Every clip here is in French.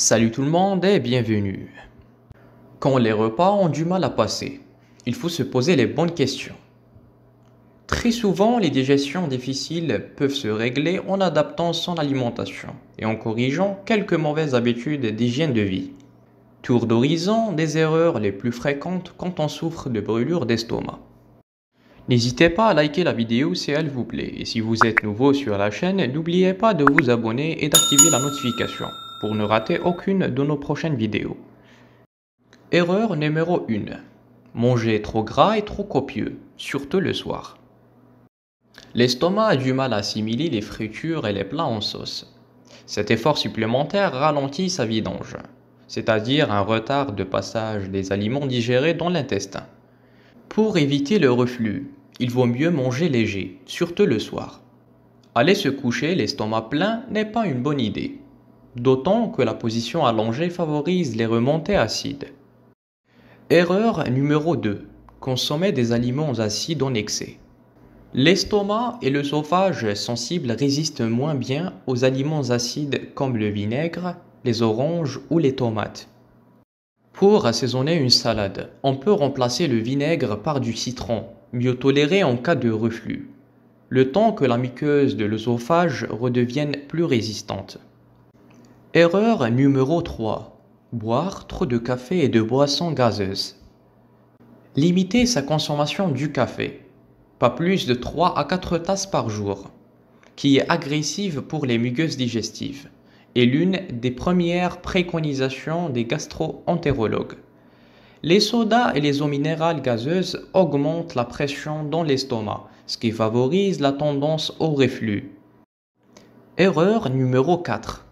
Salut tout le monde et bienvenue. Quand les repas ont du mal à passer, il faut se poser les bonnes questions. Très souvent, les digestions difficiles peuvent se régler en adaptant son alimentation et en corrigeant quelques mauvaises habitudes d'hygiène de vie. Tour d'horizon des erreurs les plus fréquentes quand on souffre de brûlures d'estomac. N'hésitez pas à liker la vidéo si elle vous plaît et si vous êtes nouveau sur la chaîne, n'oubliez pas de vous abonner et d'activer la notification pour ne rater aucune de nos prochaines vidéos. Erreur numéro 1. Manger trop gras et trop copieux, surtout le soir. L'estomac a du mal à assimiler les fritures et les plats en sauce. Cet effort supplémentaire ralentit sa vidange, c'est-à-dire un retard de passage des aliments digérés dans l'intestin. Pour éviter le reflux, il vaut mieux manger léger, surtout le soir. Aller se coucher l'estomac plein n'est pas une bonne idée, d'autant que la position allongée favorise les remontées acides. Erreur numéro 2. Consommer des aliments acides en excès. L'estomac et l'œsophage sensibles résistent moins bien aux aliments acides comme le vinaigre, les oranges ou les tomates. Pour assaisonner une salade, on peut remplacer le vinaigre par du citron, mieux toléré en cas de reflux, le temps que la muqueuse de l'œsophage redevienne plus résistante. Erreur numéro 3. Boire trop de café et de boissons gazeuses. Limiter sa consommation du café, pas plus de 3 à 4 tasses par jour, qui est agressive pour les muqueuses digestives, est l'une des premières préconisations des gastro-entérologues. Les sodas et les eaux minérales gazeuses augmentent la pression dans l'estomac, ce qui favorise la tendance au reflux. Erreur numéro 4.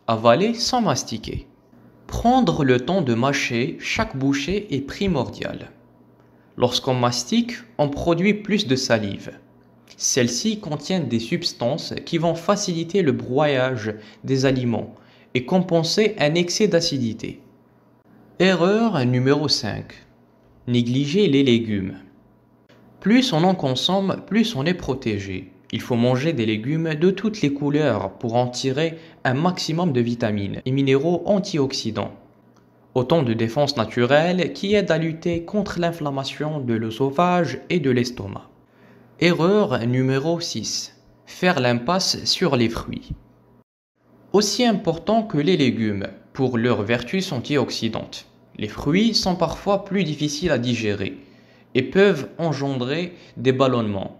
Avaler sans mastiquer. Prendre le temps de mâcher chaque bouchée est primordial. Lorsqu'on mastique, on produit plus de salive. Celles-ci contiennent des substances qui vont faciliter le broyage des aliments et compenser un excès d'acidité. Erreur numéro 5. Négliger les légumes. Plus on en consomme, plus on est protégé. Il faut manger des légumes de toutes les couleurs pour en tirer un maximum de vitamines et minéraux antioxydants. Autant de défenses naturelles qui aident à lutter contre l'inflammation de l'œsophage et de l'estomac. Erreur numéro 6. Faire l'impasse sur les fruits. Aussi important que les légumes pour leurs vertus antioxydantes, les fruits sont parfois plus difficiles à digérer et peuvent engendrer des ballonnements.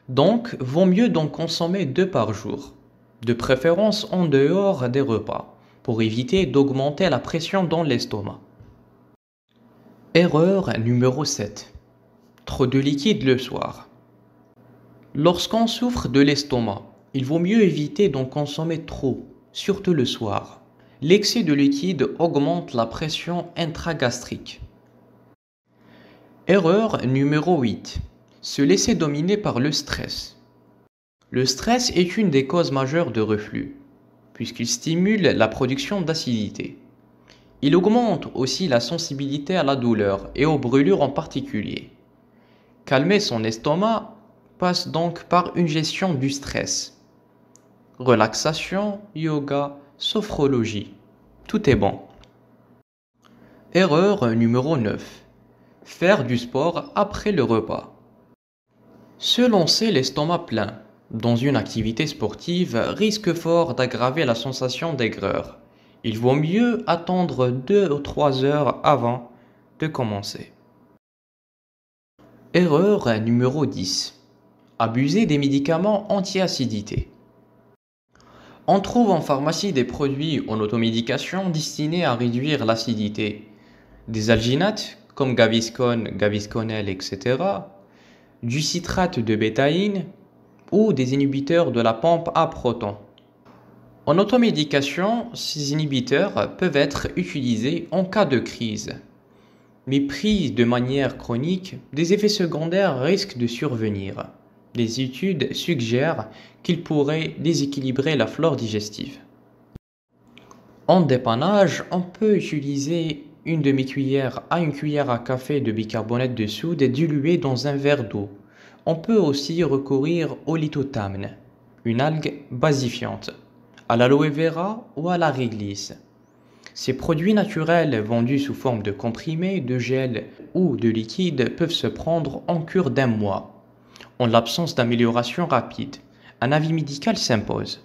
Donc, vaut mieux d'en consommer 2 par jour, de préférence en dehors des repas, pour éviter d'augmenter la pression dans l'estomac. Erreur numéro 7. Trop de liquide le soir. Lorsqu'on souffre de l'estomac, il vaut mieux éviter d'en consommer trop, surtout le soir. L'excès de liquide augmente la pression intragastrique. Erreur numéro 8. Se laisser dominer par le stress. Le stress est une des causes majeures de reflux, puisqu'il stimule la production d'acidité. Il augmente aussi la sensibilité à la douleur et aux brûlures en particulier. Calmer son estomac passe donc par une gestion du stress. Relaxation, yoga, sophrologie, tout est bon. Erreur numéro 9. Faire du sport après le repas. Se lancer l'estomac plein dans une activité sportive risque fort d'aggraver la sensation d'aigreur. Il vaut mieux attendre 2 ou 3 heures avant de commencer. Erreur numéro 10. Abuser des médicaments anti-acidité. On trouve en pharmacie des produits en automédication destinés à réduire l'acidité. Des alginates comme Gaviscon, Gavisconel, etc. Du citrate de bétaïne ou des inhibiteurs de la pompe à protons. En automédication, ces inhibiteurs peuvent être utilisés en cas de crise. Mais pris de manière chronique, des effets secondaires risquent de survenir. Des études suggèrent qu'ils pourraient déséquilibrer la flore digestive. En dépannage, on peut utiliser une demi-cuillère à une cuillère à café de bicarbonate de soude dilué dans un verre d'eau. On peut aussi recourir au lithotamne, une algue basifiante, à l'aloe vera ou à la réglisse. Ces produits naturels vendus sous forme de comprimés, de gel ou de liquide peuvent se prendre en cure d'1 mois. En l'absence d'amélioration rapide, un avis médical s'impose.